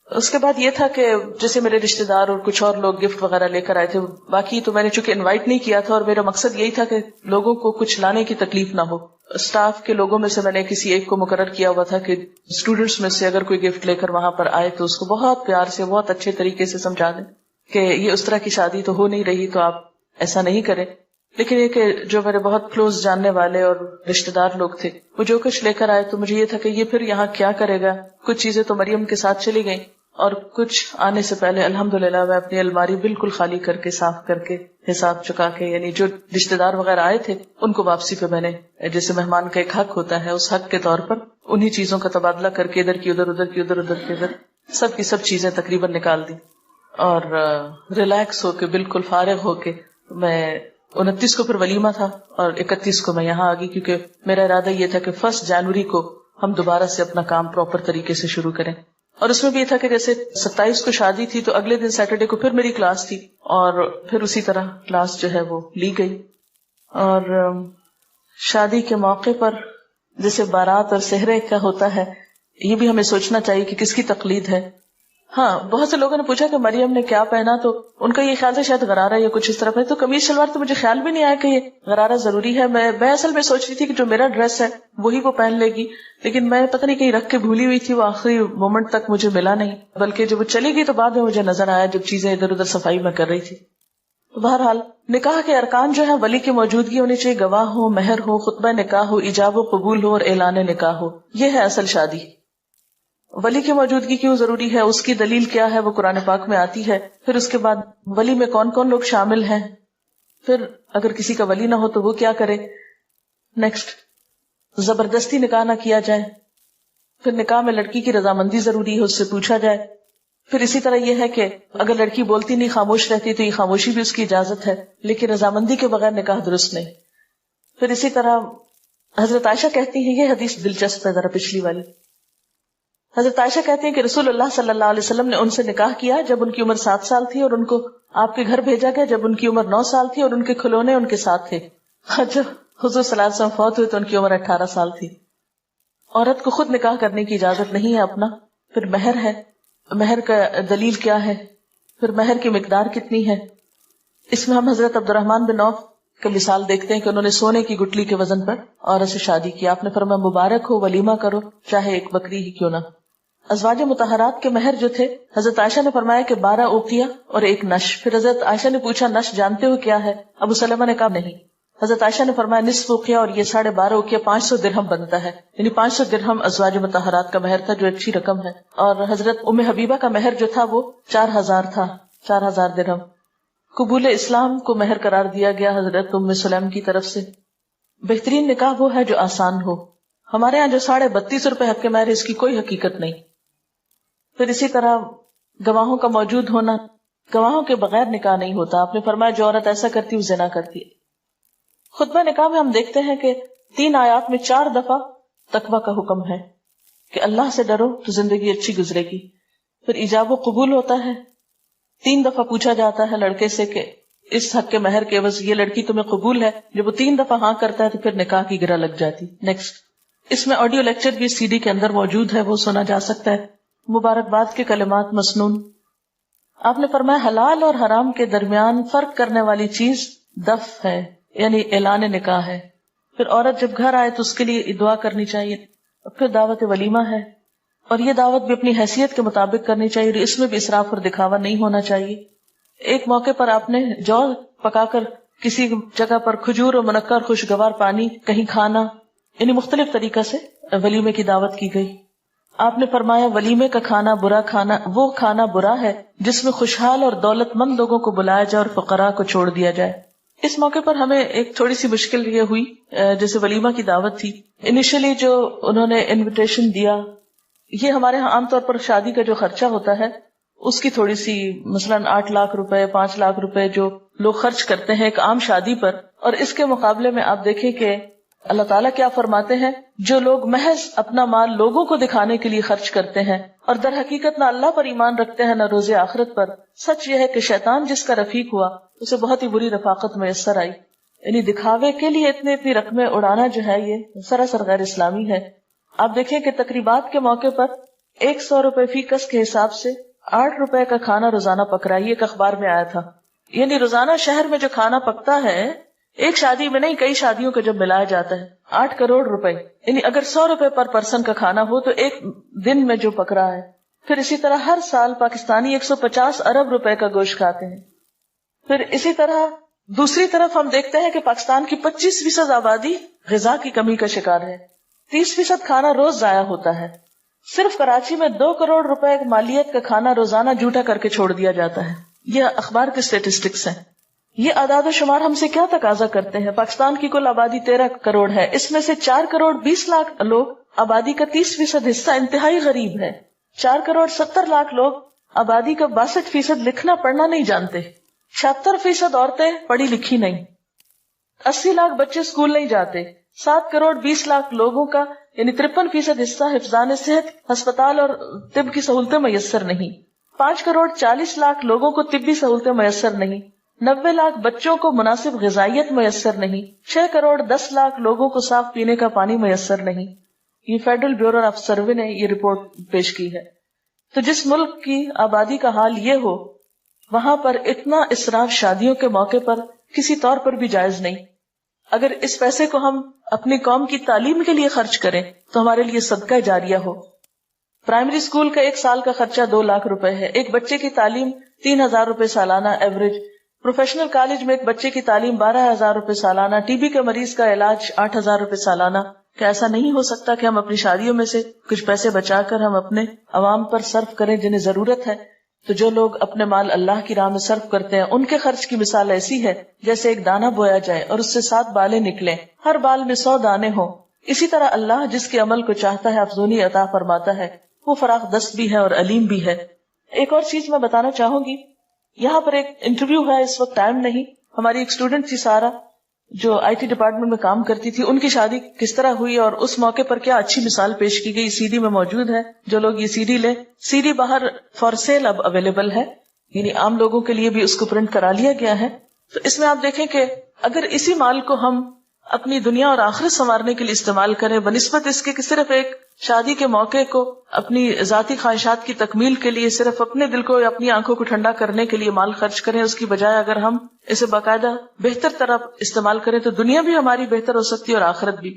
اس کے بعد یہ تھا کہ جیسے میرے رشتے دار اور کچھ اور لوگ گفٹ وغیرہ لے کر آئے تھے، باقی تو میں نے چونکہ انوائٹ نہیں کیا تھا، اور میرا مقصد یہی تھا کہ لوگوں کو کچھ لانے کی تکلیف نہ ہو. اسٹاف کے لوگوں میں سے میں نے کسی ایک کو مقرر کیا ہوا تھا کہ اسٹوڈینٹس میں سے اگر کوئی گفٹ لے کر وہاں پر آئے تو اس کو بہت پیار سے، بہت اچھے طریقے سے سمجھا دیں کہ یہ اس طرح کی شادی تو ہو نہیں رہی، تو آپ ایسا نہیں کریں. لیکن یہ کہ جو میرے بہت کلوز جاننے والے اور رشتے دار لوگ تھے، وہ جو کچھ لے کر آئے تو مجھے یہ تھا کہ یہ پھر یہاں کیا کرے گا. کچھ چیزیں تو مریم کے ساتھ چلی گئیں، اور کچھ آنے سے پہلے الحمدللہ میں اپنی الماری بالکل خالی کر کے، صاف کر کے، حساب چکا کے، یعنی جو رشتے دار وغیرہ آئے تھے ان کو واپسی پہ میں نے، جیسے مہمان کا ایک حق ہوتا ہے، اس حق کے طور پر انہی چیزوں کا تبادلہ کر کے ادھر کی ادھر، ادھر کی ادھر، ادھر کی ادھر، سب کی سب چیزیں تقریباً نکال دی. اور ریلیکس ہو کے، بالکل فارغ ہو کے، میں 29 کو پھر ولیمہ تھا، اور 31 کو میں یہاں آ گئی، کیونکہ میرا ارادہ یہ تھا کہ 1 جنوری کو ہم دوبارہ سے اپنا کام پراپر طریقے سے شروع کریں. اور اس میں بھی یہ تھا کہ جیسے 27 کو شادی تھی تو اگلے دن سیٹرڈے کو پھر میری کلاس تھی، اور پھر اسی طرح کلاس جو ہے وہ لی گئی. اور شادی کے موقع پر جیسے بارات اور سہرے کا ہوتا ہے، یہ بھی ہمیں سوچنا چاہیے کہ کس کی تقلید ہے. ہاں، بہت سے لوگوں نے پوچھا کہ مریم نے کیا پہنا، تو ان کا یہ خیال تھا شاید غرارہ یا کچھ اس طرح ہے، تو قمیض شلوار تو مجھے خیال بھی نہیں آیا کہ یہ غرارہ ضروری ہے. میں اصل میں سوچ رہی تھی کہ جو میرا ڈریس ہے وہی وہ پہن لے گی، لیکن میں پتہ نہیں کہیں رکھ کے بھولی ہوئی تھی، وہ آخری مومنٹ تک مجھے ملا نہیں، بلکہ جب وہ چلی گئی تو بعد میں مجھے نظر آیا جب چیزیں ادھر ادھر صفائی میں کر رہی تھی. تو بہرحال نکاح کے ارکان جو ہے ولی کی موجودگی ہونی چاہیے، گواہ ہو، مہر ہو، خطبہ نکاح ہو، ایجاب و قبول ہو، اور اعلان نکاح ہو. یہ ہے اصل شادی. ولی کی موجودگی کیوں ضروری ہے، اس کی دلیل کیا ہے، وہ قرآن پاک میں آتی ہے. پھر اس کے بعد ولی میں کون کون لوگ شامل ہیں، پھر اگر کسی کا ولی نہ ہو تو وہ کیا کرے. نیکسٹ، زبردستی نکاح نہ کیا جائے. پھر نکاح میں لڑکی کی رضامندی ضروری ہے، اس سے پوچھا جائے. پھر اسی طرح یہ ہے کہ اگر لڑکی بولتی نہیں، خاموش رہتی، تو یہ خاموشی بھی اس کی اجازت ہے، لیکن رضامندی کے بغیر نکاح درست نہیں. پھر اسی طرح حضرت عائشہ کہتی ہیں، یہ حدیث دلچسپ ہے ذرا پچھلی والی. حضرت عائشہ کہتے ہیں کہ رسول اللہ صلی اللہ علیہ وسلم نے ان سے نکاح کیا جب ان کی عمر 7 سال تھی، اور ان کو آپ کے گھر بھیجا گیا جب ان کی عمر 9 سال تھی، اور ان کے کھلونے ان کے ساتھ تھے. جب حضور صلی اللہ علیہ وسلم فوت ہوئے تو ان کی عمر 18 سال تھی. عورت کو خود نکاح کرنے کی اجازت نہیں ہے اپنا. پھر مہر ہے، مہر کا دلیل کیا ہے، پھر مہر کی مقدار کتنی ہے. اس میں ہم حضرت عبد الرحمن بن عوف کا مثال دیکھتے ہیں کہ انہوں نے سونے کی گٹلی کے وزن پر عورت سے شادی کی. آپ نے فرمایا مبارک ہو، ولیمہ کرو، چاہے ایک بکری ہی کیوں نہ. ازواج مطہرات کے مہر جو تھے، حضرت عائشہ نے فرمایا کہ 12 اوقیہ اور 1 نش. پھر حضرت عائشہ نے پوچھا نش جانتے ہو کیا ہے؟ ابو سلمہ نے کہا نہیں. حضرت عائشہ نے فرمایا نصف اوقیہ، اور یہ 12.5 اوقیہ 500 درہم بنتا ہے، یعنی 500 درہم ازواج مطہرات کا مہر تھا، جو اچھی رقم ہے. اور حضرت ام حبیبہ کا مہر جو تھا وہ 4000 تھا، 4000 درہم. قبول اسلام کو مہر قرار دیا گیا حضرت ام سلیم کی طرف سے. بہترین نکاح وہ ہے جو آسان ہو. ہمارے ہاں جو 32.5 روپے حق مہر ہے اس کی کوئی حقیقت نہیں. پھر اسی طرح گواہوں کا موجود ہونا، گواہوں کے بغیر نکاح نہیں ہوتا. آپ نے فرمایا جو عورت ایسا کرتی وہ زنا کرتی ہے. خطبہ نکاح میں ہم دیکھتے ہیں کہ 3 آیات میں 4 دفعہ تقویٰ کا حکم ہے کہ اللہ سے ڈرو تو زندگی اچھی گزرے گی. پھر ایجاب و قبول ہوتا ہے. 3 دفعہ پوچھا جاتا ہے لڑکے سے کہ اس حق کے مہر کے عوض یہ لڑکی تمہیں قبول ہے. جب وہ 3 دفعہ ہاں کرتا ہے تو پھر نکاح کی گرہ لگ جاتی. نیکسٹ، اس میں آڈیو لیکچر بھی CD کے اندر موجود ہے، وہ سنا جا سکتا ہے. مبارکباد کے کلمات مسنون. آپ نے فرمایا حلال اور حرام کے درمیان فرق کرنے والی چیز دف ہے، یعنی اعلان نکاح ہے. پھر عورت جب گھر آئے تو اس کے لیے دعا کرنی چاہیے. پھر دعوت ولیمہ ہے، اور یہ دعوت بھی اپنی حیثیت کے مطابق کرنی چاہیے. اس میں بھی اسراف اور دکھاوا نہیں ہونا چاہیے. ایک موقع پر آپ نے جو پکا کر کسی جگہ پر کھجور اور منقع اور خوشگوار پانی کہیں کھانا، یعنی مختلف طریقہ سے ولیمے کی دعوت کی گئی. آپ نے فرمایا ولیمے کا کھانا برا کھانا وہ کھانا برا ہے جس میں خوشحال اور دولت مند لوگوں کو بلایا جائے اور فقراء کو چھوڑ دیا جائے. اس موقع پر ہمیں ایک تھوڑی سی مشکل یہ ہوئی، جیسے ولیمہ کی دعوت تھی، انیشلی جو انہوں نے انویٹیشن دیا، یہ ہمارے ہاں عام طور پر شادی کا جو خرچہ ہوتا ہے اس کی تھوڑی سی، مثلا 8 لاکھ روپے 5 لاکھ روپے جو لوگ خرچ کرتے ہیں ایک عام شادی پر، اور اس کے مقابلے میں آپ دیکھیں کہ اللہ تعالیٰ کیا فرماتے ہیں، جو لوگ محض اپنا مال لوگوں کو دکھانے کے لیے خرچ کرتے ہیں اور در حقیقت نہ اللہ پر ایمان رکھتے ہیں نہ روز آخرت پر، سچ یہ ہے کہ شیطان جس کا رفیق ہوا اسے بہت ہی بری رفاقت میسر آئی. یعنی دکھاوے کے لیے اتنی رقمیں اڑانا جو ہے یہ سراسر غیر اسلامی ہے. آپ دیکھیں کہ تقریبات کے موقع پر 100 روپے فی کس کے حساب سے 8 روپے کا کھانا روزانہ پک رہا ہے. یہ ایک اخبار میں آیا تھا. یعنی روزانہ شہر میں جو کھانا پکتا ہے ایک شادی میں نہیں کئی شادیوں کو جب ملایا جاتا ہے 8 کروڑ روپے، یعنی اگر 100 روپے پر پرسن کا کھانا ہو تو ایک دن میں جو پک رہا ہے. پھر اسی طرح ہر سال پاکستانی 150 ارب روپے کا گوشت کھاتے ہیں. پھر اسی طرح دوسری طرف ہم دیکھتے ہیں کہ پاکستان کی 25% آبادی غذا کی کمی کا شکار ہے. 30% کھانا روز ضائع ہوتا ہے. صرف کراچی میں 2 کروڑ روپے مالیت کا کھانا روزانہ جھوٹا کر کے چھوڑ دیا جاتا ہے. یہ اخبار کے اسٹیٹسٹکس ہیں. یہ اعداد و شمار ہم سے کیا تقاضا کرتے ہیں؟ پاکستان کی کل آبادی 13 کروڑ ہے. اس میں سے 4 کروڑ 20 لاکھ لوگ، آبادی کا 30% حصہ انتہائی غریب ہے. 4 کروڑ 70 لاکھ لوگ، آبادی کا 62% لکھنا پڑھنا نہیں جانتے. 76% عورتیں پڑھی لکھی نہیں. 80 لاکھ بچے اسکول نہیں جاتے. 7 کروڑ 20 لاکھ لوگوں کا یعنی 53% حصہ حفظان صحت، ہسپتال اور طب کی سہولتیں میسر نہیں. 5 کروڑ 40 لاکھ لوگوں کو طبی سہولتیں میسر نہیں. 90 لاکھ بچوں کو مناسب غذائیت میسر نہیں. 6 کروڑ 10 لاکھ لوگوں کو صاف پینے کا پانی میسر نہیں. یہ فیڈرل بیورو آف سروے نے یہ رپورٹ پیش کی ہے. تو جس ملک کی آبادی کا حال یہ ہو وہاں پر اتنا اسراف شادیوں کے موقع پر کسی طور پر بھی جائز نہیں. اگر اس پیسے کو ہم اپنی قوم کی تعلیم کے لیے خرچ کریں تو ہمارے لیے صدقہ جاریہ ہو. پرائمری اسکول کا 1 سال کا خرچہ 2 لاکھ روپے ہے. ایک بچے کی تعلیم 3,000 روپے سالانہ ایوریج. پروفیشنل کالج میں ایک بچے کی تعلیم 12,000 روپے سالانہ. ٹی بی کے مریض کا علاج 8,000 روپے سالانہ. کیا ایسا نہیں ہو سکتا کہ ہم اپنی شادیوں میں سے کچھ پیسے بچا کر ہم اپنے عوام پر صرف کریں جنہیں ضرورت ہے؟ تو جو لوگ اپنے مال اللہ کی راہ میں صرف کرتے ہیں ان کے خرچ کی مثال ایسی ہے جیسے ایک دانہ بویا جائے اور اس سے 7 بالیں نکلیں، ہر بال میں 100 دانے ہوں. اسی طرح اللہ جس کے عمل کو چاہتا ہے افزونی عطا فرماتا ہے. وہ فراخ دست بھی ہے اور علیم بھی ہے. ایک اور چیز میں بتانا چاہوں گی، یہاں پر ایک انٹرویو ہے، اس وقت ٹائم نہیں. ہماری ایک اسٹوڈنٹ تھی سارا جو IT ڈپارٹمنٹ میں کام کرتی تھی. ان کی شادی کس طرح ہوئی اور اس موقع پر کیا اچھی مثال پیش کی گئی. CD میں موجود ہے. جو لوگ یہ CD لیں، CD باہر فار سیل اب اویلیبل ہے، یعنی عام لوگوں کے لیے بھی اس کو پرنٹ کرا لیا گیا ہے. تو اس میں آپ دیکھیں کہ اگر اسی مال کو ہم اپنی دنیا اور آخرت سنوارنے کے لیے استعمال کریں بنسبت اس کے کہ صرف ایک شادی کے موقع کو اپنی ذاتی خواہشات کی تکمیل کے لیے صرف اپنے دل کو یا اپنی آنکھوں کو ٹھنڈا کرنے کے لیے مال خرچ کریں، اس کی بجائے اگر ہم اسے باقاعدہ بہتر طرح استعمال کریں تو دنیا بھی ہماری بہتر ہو سکتی ہے اور آخرت بھی.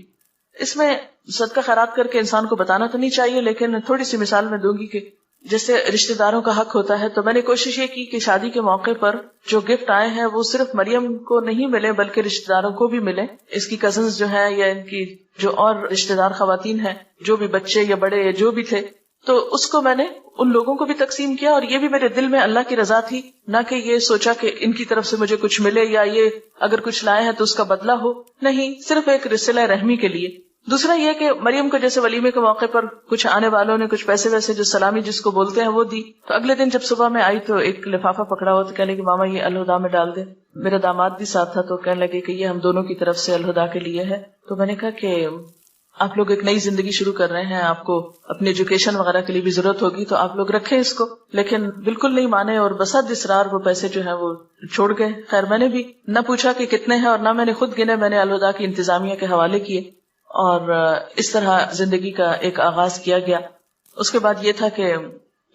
اس میں صدقہ خیرات کر کے انسان کو بتانا تو نہیں چاہیے، لیکن تھوڑی سی مثال میں دوں گی کہ جیسے رشتہ داروں کا حق ہوتا ہے، تو میں نے کوشش یہ کی کہ شادی کے موقع پر جو گفٹ آئے ہیں وہ صرف مریم کو نہیں ملے بلکہ رشتہ داروں کو بھی ملے. اس کی کزنز جو ہیں یا ان کی جو اور رشتہ دار خواتین ہیں، جو بھی بچے یا بڑے یا جو بھی تھے، تو اس کو میں نے ان لوگوں کو بھی تقسیم کیا، اور یہ بھی میرے دل میں اللہ کی رضا تھی، نہ کہ یہ سوچا کہ ان کی طرف سے مجھے کچھ ملے یا یہ اگر کچھ لائے ہیں تو اس کا بدلہ ہو، نہیں، صرف ایک صلہ رحمی کے لیے۔ دوسرا یہ کہ مریم کو جیسے ولیمے کے موقع پر کچھ آنے والوں نے کچھ پیسے ویسے جو سلامی جس کو بولتے ہیں وہ دی، تو اگلے دن جب صبح میں آئی تو ایک لفافہ پکڑا ہوا تو کہنے لگی ماما یہ الہدا میں ڈال دے۔ میرا داماد بھی ساتھ تھا تو کہنے لگے کہ یہ ہم دونوں کی طرف سے الہدا کے لیے ہے۔ تو میں نے کہا کہ آپ لوگ ایک نئی زندگی شروع کر رہے ہیں، آپ کو اپنی ایجوکیشن وغیرہ کے لیے بھی ضرورت ہوگی تو آپ لوگ رکھیں اس کو، لیکن بالکل نہیں مانے اور بسد اصرار وہ پیسے جو ہیں وہ چھوڑ گئے۔ خیر میں نے بھی نہ پوچھا کہ کتنے ہیں اور نہ میں نے خود گنے، میں نے الہدا کی انتظامیہ کے حوالے کیے، اور اس طرح زندگی کا ایک آغاز کیا گیا۔ اس کے بعد یہ تھا کہ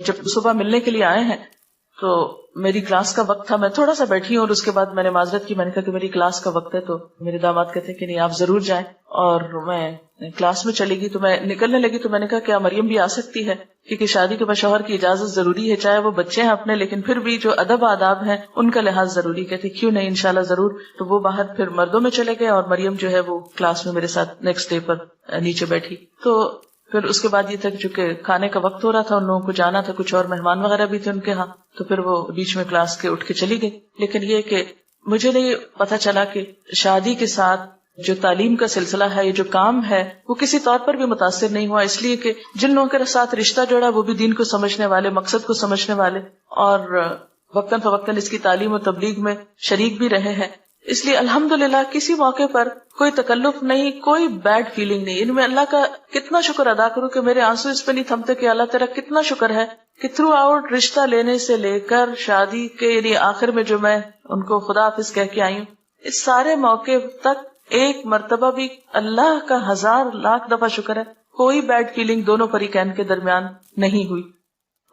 جب صبح ملنے کے لیے آئے ہیں تو میری کلاس کا وقت تھا، میں تھوڑا سا بیٹھی ہوں اور اس کے بعد میں نے معذرت کی، میں نے کہا کہ میری کلاس کا وقت ہے، تو میرے داماد کہتے کہ نہیں آپ ضرور جائیں، اور میں کلاس میں چلے گی تو میں نکلنے لگی تو میں نے کہا کیا مریم بھی آ سکتی ہے، کیونکہ شادی کے بعد شوہر کی اجازت ضروری ہے، چاہے وہ بچے ہیں اپنے لیکن پھر بھی جو ادب آداب ہیں ان کا لحاظ ضروری۔ کہتے کیوں نہیں انشاءاللہ ضرور۔ تو وہ باہر پھر مردوں میں چلے گئے اور مریم جو ہے وہ کلاس میں میرے ساتھ نیکسٹ ڈے پر نیچے بیٹھی۔ تو پھر اس کے بعد یہ تھا کہ چونکہ کھانے کا وقت ہو رہا تھا، ان لوگوں کو جانا تھا، کچھ اور مہمان وغیرہ بھی تھے ان کے ہاں، تو پھر وہ بیچ میں کلاس کے اٹھ کے چلی گئی۔ لیکن یہ کہ مجھے نہیں پتا چلا کہ شادی کے ساتھ جو تعلیم کا سلسلہ ہے، یہ جو کام ہے، وہ کسی طور پر بھی متاثر نہیں ہوا، اس لیے کہ جن لوگوں کے ساتھ رشتہ جوڑا وہ بھی دین کو سمجھنے والے، مقصد کو سمجھنے والے، اور وقتاً فوقتاً اس کی تعلیم و تبلیغ میں شریک بھی رہے ہیں۔ اس لیے الحمدللہ کسی موقع پر کوئی تکلف نہیں، کوئی بیڈ فیلنگ نہیں۔ ان میں اللہ کا کتنا شکر ادا کروں کہ میرے آنسو اس پہ نہیں تھمتے کہ اللہ تیرا کتنا شکر ہے کہ تھرو آؤٹ رشتہ لینے سے لے کر شادی کے یعنی آخر میں جو میں ان کو خدا حافظ کہہ کے آئی ہوں، اس سارے موقع تک ایک مرتبہ بھی اللہ کا 1000 لاکھ دفعہ شکر ہے کوئی بیڈ فیلنگ دونوں فریقین کے درمیان نہیں ہوئی۔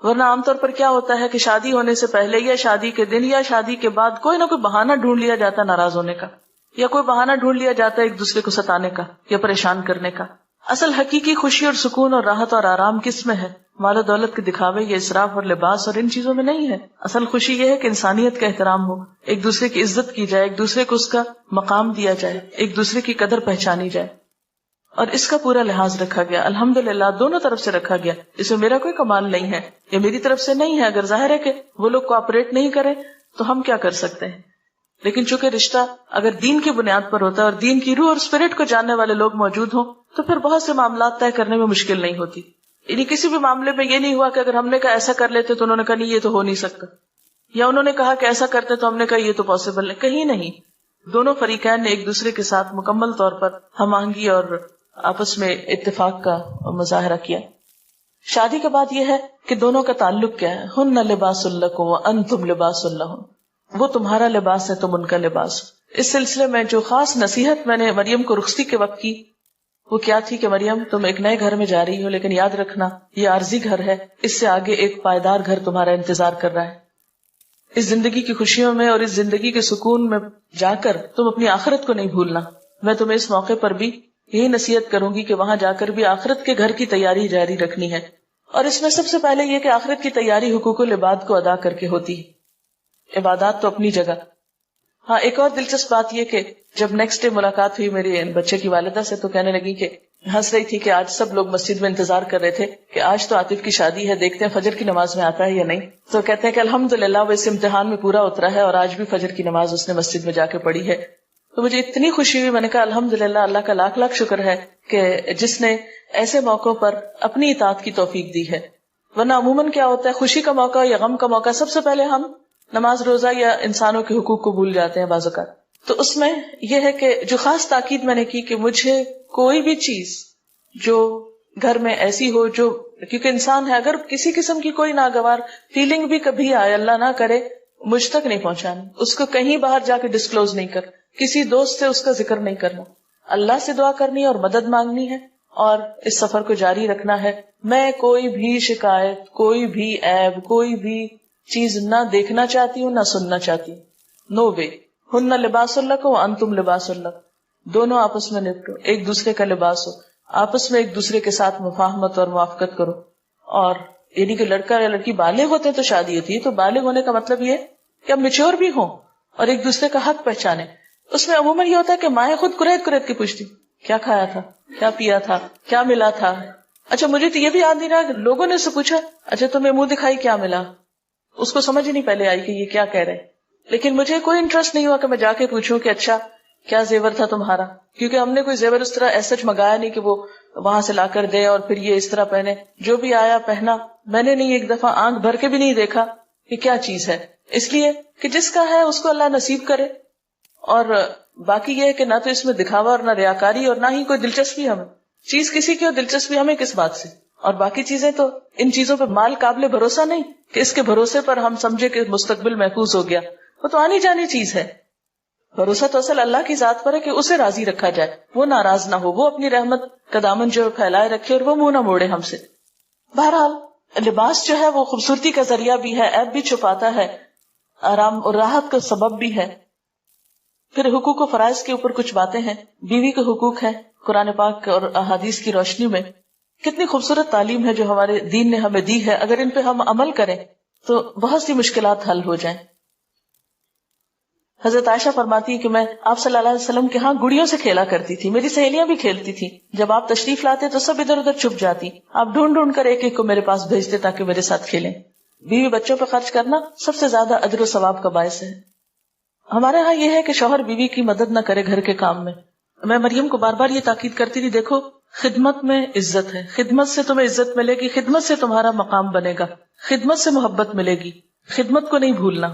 ورنہ عام طور پر کیا ہوتا ہے کہ شادی ہونے سے پہلے یا شادی کے دن یا شادی کے بعد کوئی نہ کوئی بہانہ ڈھونڈ لیا جاتا ہے ناراض ہونے کا، یا کوئی بہانہ ڈھونڈ لیا جاتا ہے ایک دوسرے کو ستانے کا یا پریشان کرنے کا۔ اصل حقیقی خوشی اور سکون اور راحت اور آرام کس میں ہے؟ مال و دولت کے دکھاوے یا اسراف اور لباس اور ان چیزوں میں نہیں ہے۔ اصل خوشی یہ ہے کہ انسانیت کا احترام ہو، ایک دوسرے کی عزت کی جائے، ایک دوسرے کو اس کا مقام دیا جائے، ایک دوسرے کی قدر پہچانی جائے، اور اس کا پورا لحاظ رکھا گیا الحمدللہ، دونوں طرف سے رکھا گیا۔ اس میں میرا کوئی کمال نہیں ہے، یہ میری طرف سے نہیں ہے۔ اگر ظاہر ہے کہ وہ لوگ کوآپریٹ نہیں کریں تو ہم کیا کر سکتے ہیں، لیکن چونکہ رشتہ اگر دین کی بنیاد پر ہوتا ہے اور دین کی روح اور اسپرٹ کو جاننے والے لوگ موجود ہوں تو پھر بہت سے معاملات طے کرنے میں مشکل نہیں ہوتی۔ یعنی کسی بھی معاملے میں یہ نہیں ہوا کہ اگر ہم نے کہا ایسا کر لیتے تو انہوں نے کہا نہیں یہ تو ہو نہیں سکتا، یا انہوں نے کہا کہ ایسا کرتے تو ہم نے کہا یہ تو پاسبل نہیں، کہیں نہیں۔ دونوں فریقین نے ایک دوسرے کے ساتھ مکمل طور پر ہم آہنگی اور آپس میں اتفاق کا مظاہرہ کیا۔ شادی کے بعد یہ ہے کہ دونوں کا تعلق کیا ہے، ہن لباس لکم وانتم لباس لہن، وہ تمہارا لباس ہے تم ان کا لباس۔ اس سلسلے میں جو خاص نصیحت میں نے مریم کو رخصتی کے وقت کی وہ کیا تھی کہ مریم تم ایک نئے گھر میں جا رہی ہو، لیکن یاد رکھنا یہ عارضی گھر ہے، اس سے آگے ایک پائیدار گھر تمہارا انتظار کر رہا ہے۔ اس زندگی کی خوشیوں میں اور اس زندگی کے سکون میں جا کر تم اپنی آخرت کو نہیں بھولنا۔ میں تمہیں اس موقع پر بھی یہی نصیحت کروں گی کہ وہاں جا کر بھی آخرت کے گھر کی تیاری جاری رکھنی ہے، اور اس میں سب سے پہلے یہ کہ آخرت کی تیاری حقوق العباد کو ادا کر کے ہوتی ہے، عبادات تو اپنی جگہ۔ ہاں ایک اور دلچسپ بات یہ کہ جب نیکسٹ ڈے ملاقات ہوئی میرے بچے کی والدہ سے تو کہنے لگی کہ ہنس رہی تھی کہ آج سب لوگ مسجد میں انتظار کر رہے تھے کہ آج تو عاطف کی شادی ہے، دیکھتے ہیں فجر کی نماز میں آتا ہے یا نہیں۔ تو کہتے ہیں کہ الحمدللہ وہ اس امتحان میں پورا اترا ہے اور آج بھی فجر کی نماز اس نے مسجد میں جا کے پڑھی ہے۔ تو مجھے اتنی خوشی ہوئی، میں نے کہا الحمدللہ اللہ کا لاکھ لاکھ شکر ہے کہ جس نے ایسے موقعوں پر اپنی اطاعت کی توفیق دی ہے۔ ورنہ عموماً کیا ہوتا ہے خوشی کا موقع یا غم کا موقع سب سے پہلے ہم نماز روزہ یا انسانوں کے حقوق کو بھول جاتے ہیں بعض اوقات۔ تو اس میں یہ ہے کہ جو خاص تاکید میں نے کی کہ مجھے کوئی بھی چیز جو گھر میں ایسی ہو جو، کیونکہ انسان ہے، اگر کسی قسم کی کوئی ناگوار فیلنگ بھی کبھی آئے اللہ نہ کرے مجھ تک نہیں پہنچانی، اس کو کہیں باہر جا کے ڈسکلوز نہیں کر، کسی دوست سے اس کا ذکر نہیں کرنا، اللہ سے دعا کرنی ہے اور مدد مانگنی ہے اور اس سفر کو جاری رکھنا ہے۔ میں کوئی بھی شکایت، کوئی بھی عیب، کوئی بھی چیز نہ دیکھنا چاہتی ہوں نہ سننا چاہتی ہوں، نو وے۔ ہن لباس لکم وانتم لباس لکم، دونوں آپس میں نپٹو، ایک دوسرے کا لباس ہو، آپس میں ایک دوسرے کے ساتھ مفاہمت اور موافقت کرو۔ اور یعنی کہ لڑکا یا لڑکی بالغ ہوتے ہیں تو شادی ہوتی ہے، تو بالغ ہونے کا مطلب یہ کہ اب میچور بھی ہوں اور ایک دوسرے کا حق پہچانے۔ اس میں عموماً یہ ہوتا ہے کہ مائیں خود کریت کریت کے پوچھتی کیا کھایا تھا، کیا پیا تھا، کیا ملا تھا، اچھا مجھے تو یہ بھی یاد نہیں رہا، لوگوں نے اس سے پوچھا اچھا تمہیں منہ دکھائی کیا ملا، اس کو سمجھ ہی نہیں پہلے آئی کہ یہ کیا کہہ رہے، لیکن مجھے کوئی انٹرسٹ نہیں ہوا کہ میں جا کے پوچھوں کہ اچھا کیا زیور تھا تمہارا، کیونکہ ہم نے کوئی زیور اس طرح ایسا منگایا نہیں کہ وہ وہاں سے لا کر دے اور پھر یہ اس طرح پہنے، جو بھی آیا پہنا. میں نے نہیں ایک دفعہ آنکھ بھر کے بھی نہیں دیکھا کہ کیا چیز ہے، اس لیے کہ جس کا ہے اس کو اللہ نصیب کرے. اور باقی یہ ہے کہ نہ تو اس میں دکھاوا اور نہ ریاکاری اور نہ ہی کوئی دلچسپی ہمیں، چیز کسی کی اور دلچسپی ہمیں کس بات سے. اور باقی چیزیں تو ان چیزوں پہ مال قابل بھروسہ نہیں کہ اس کے بھروسے پر ہم سمجھے کہ مستقبل محفوظ ہو گیا، وہ تو آنی جانی چیز ہے. بھروسہ تو اصل اللہ کی ذات پر ہے کہ اسے راضی رکھا جائے، وہ ناراض نہ ہو، وہ اپنی رحمت کا دامن جو پھیلائے رکھے اور وہ منہ نہ موڑے ہم سے. بہرحال لباس جو ہے وہ خوبصورتی کا ذریعہ بھی ہے، عیب بھی چھپاتا ہے، آرام اور راحت کا سبب بھی ہے. پھر حقوق و فرائض کے اوپر کچھ باتیں ہیں. بیوی کے حقوق ہیں قرآن پاک اور احادیث کی روشنی میں. کتنی خوبصورت تعلیم ہے جو ہمارے دین نے ہمیں دی ہے، اگر ان پہ ہم عمل کریں تو بہت سی مشکلات حل ہو جائیں. حضرت عائشہ فرماتی ہے کہ میں آپ صلی اللہ علیہ وسلم کے ہاں گڑیوں سے کھیلا کرتی تھی، میری سہیلیاں بھی کھیلتی تھی. جب آپ تشریف لاتے تو سب ادھر ادھر چھپ جاتی، آپ ڈھونڈ ڈھونڈ کر ایک ایک کو میرے پاس بھیجتے تاکہ میرے ساتھ کھیلیں. بیوی بچوں پہ خرچ کرنا سب سے زیادہ اجر و ثواب کا باعث ہے. ہمارے ہاں یہ ہے کہ شوہر بیوی کی مدد نہ کرے گھر کے کام میں. میں مریم کو بار بار یہ تاکید کرتی تھی، دیکھو خدمت میں عزت ہے، خدمت سے تمہیں عزت ملے گی، خدمت سے تمہارا مقام بنے گا، خدمت سے محبت ملے گی، خدمت کو نہیں بھولنا.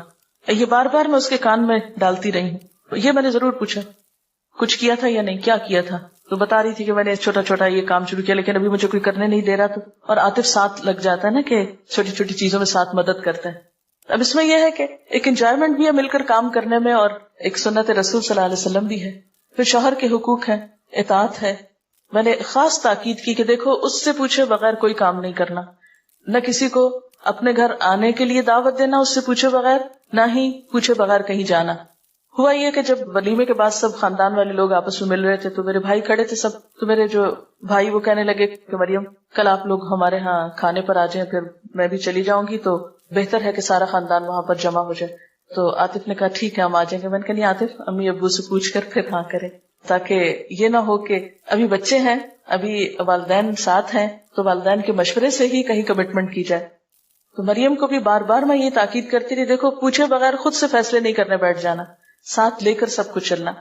یہ بار بار میں اس کے کان میں ڈالتی رہی ہوں. یہ میں نے ضرور پوچھا کچھ کیا تھا یا نہیں، کیا کیا تھا، تو بتا رہی تھی کہ میں نے چھوٹا چھوٹا یہ کام شروع کیا لیکن ابھی مجھے کوئی کرنے نہیں دے رہا. تو اور عاطف ساتھ لگ جاتا ہے نا کہ چھوٹی چھوٹی چیزوں میں ساتھ مدد کرتا ہے. اب اس میں یہ ہے کہ ایک انجوائمنٹ بھی ہے مل کر کام کرنے میں، اور ایک سنت رسول صلی اللہ علیہ وسلم بھی ہے. پھر شوہر کے حقوق ہیں، اطاعت ہے. میں نے خاص تاکید کی کہ دیکھو اس سے پوچھے بغیر کوئی کام نہیں کرنا، نہ کسی کو اپنے گھر آنے کے لیے دعوت دینا اس سے پوچھے بغیر، نہ ہی پوچھے بغیر کہیں جانا. ہوا یہ کہ جب ولیمے کے بعد سب خاندان والے لوگ آپس میں مل رہے تھے تو میرے بھائی کھڑے تھے سب، تو میرے جو بھائی وہ کہنے لگے کہ مریم کل آپ لوگ ہمارے ہاں کھانے پر آ جائیں، پھر میں بھی چلی جاؤں گی تو بہتر ہے کہ سارا خاندان وہاں پر جمع ہو جائے. تو عاطف نے کہا ٹھیک ہے ہم آ جائیں گے. میں نے کہا نہیں عاطف، امی ابو سے پوچھ کر پھر ہاں کریں، تاکہ یہ نہ ہو کہ ابھی بچے ہیں، ابھی والدین ساتھ ہیں تو والدین کے مشورے سے ہی کہیں کمٹمنٹ کی جائے. تو مریم کو بھی بار بار میں یہ تاکید کرتی رہی، دیکھو پوچھے بغیر خود سے فیصلے نہیں کرنے بیٹھ جانا، ساتھ لے کر سب کچھ چلنا.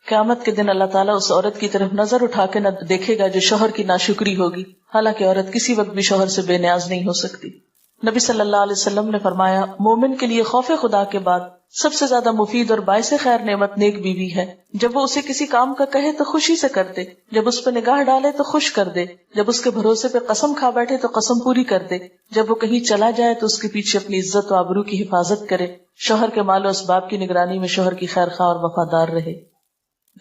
قیامت کے دن اللہ تعالیٰ اس عورت کی طرف نظر اٹھا کے نہ دیکھے گا جو شوہر کی ناشکری ہوگی، حالانکہ عورت کسی وقت بھی شوہر سے بے نیاز نہیں ہو سکتی. نبی صلی اللہ علیہ وسلم نے فرمایا مومن کے لیے خوف خدا کے بعد سب سے زیادہ مفید اور باعث خیر نعمت نیک بیوی ہے. جب وہ اسے کسی کام کا کہے تو خوشی سے کر دے، جب اس پہ نگاہ ڈالے تو خوش کر دے، جب اس کے بھروسے پہ قسم کھا بیٹھے تو قسم پوری کر دے، جب وہ کہیں چلا جائے تو اس کے پیچھے اپنی عزت و آبرو کی حفاظت کرے، شوہر کے مال و اسباب کی نگرانی میں شوہر کی خیر خواہ اور وفادار رہے.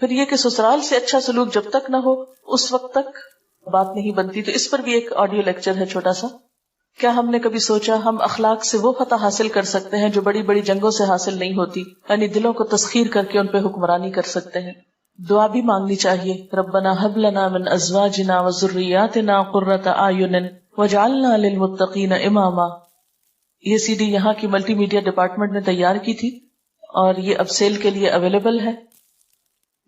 پھر یہ کہ سسرال سے اچھا سلوک جب تک نہ ہو اس وقت تک بات نہیں بنتی. تو اس پر بھی ایک آڈیو لیکچر ہے چھوٹا سا. کیا ہم نے کبھی سوچا ہم اخلاق سے وہ فتح حاصل کر سکتے ہیں جو بڑی بڑی جنگوں سے حاصل نہیں ہوتی، یعنی دلوں کو تسخیر کر کے ان پہ حکمرانی کر سکتے ہیں. دعا بھی مانگنی چاہیے، ربنا هب لنا من ازواجنا وذرياتنا قرۃ اعین واجعلنا للمتقین اماما. یہ سی ڈی یہاں کی ملٹی میڈیا ڈپارٹمنٹ نے تیار کی تھی اور یہ اب سیل کے لیے اویلیبل ہے.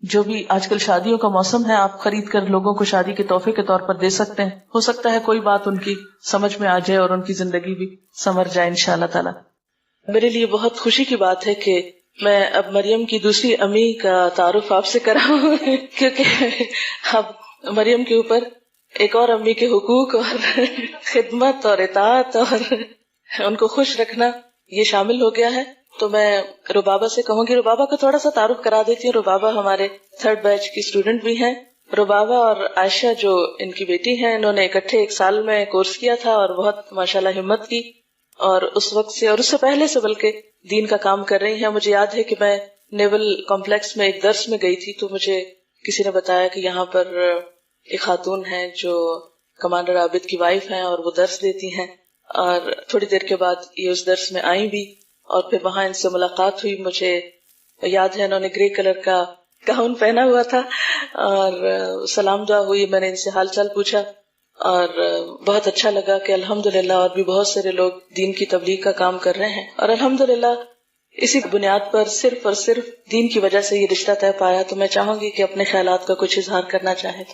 جو بھی آج کل شادیوں کا موسم ہے، آپ خرید کر لوگوں کو شادی کے تحفے کے طور پر دے سکتے ہیں. ہو سکتا ہے کوئی بات ان کی سمجھ میں آ جائے اور ان کی زندگی بھی سنور جائے انشاءاللہ تعالی. میرے لیے بہت خوشی کی بات ہے کہ میں اب مریم کی دوسری امی کا تعارف آپ سے کراؤں کیونکہ اب مریم کے اوپر ایک اور امی کے حقوق اور خدمت اور اطاعت اور ان کو خوش رکھنا یہ شامل ہو گیا ہے. تو میں ربابہ سے کہوں گی ربابہ کا تھوڑا سا تعارف کرا دیتی ہوں. ربابہ ہمارے 3rd بیچ کی اسٹوڈنٹ بھی ہیں. ربابہ اور عائشہ جو ان کی بیٹی ہیں، انہوں نے اکٹھے 1 سال میں کورس کیا تھا اور بہت ماشاءاللہ ہمت کی، اور اس وقت سے اور اس سے پہلے سے بلکہ دین کا کام کر رہی ہیں. مجھے یاد ہے کہ میں نیول کمپلیکس میں ایک درس میں گئی تھی تو مجھے کسی نے بتایا کہ یہاں پر ایک خاتون ہیں جو کمانڈر عابد کی وائف ہیں اور وہ درس دیتی ہیں، اور تھوڑی دیر کے بعد یہ اس درس میں آئیں بھی اور پھر وہاں ان سے ملاقات ہوئی. مجھے یاد ہے انہوں نے گرے کلر کا گاؤن پہنا ہوا تھا اور سلام دعا ہوئی. میں نے ان سے حال چال پوچھا اور بہت اچھا لگا کہ الحمدللہ اور بھی بہت سارے لوگ دین کی تبلیغ کا کام کر رہے ہیں، اور الحمدللہ اسی بنیاد پر صرف اور صرف دین کی وجہ سے یہ رشتہ طے پایا. تو میں چاہوں گی کہ اپنے خیالات کا کچھ اظہار کرنا چاہیں.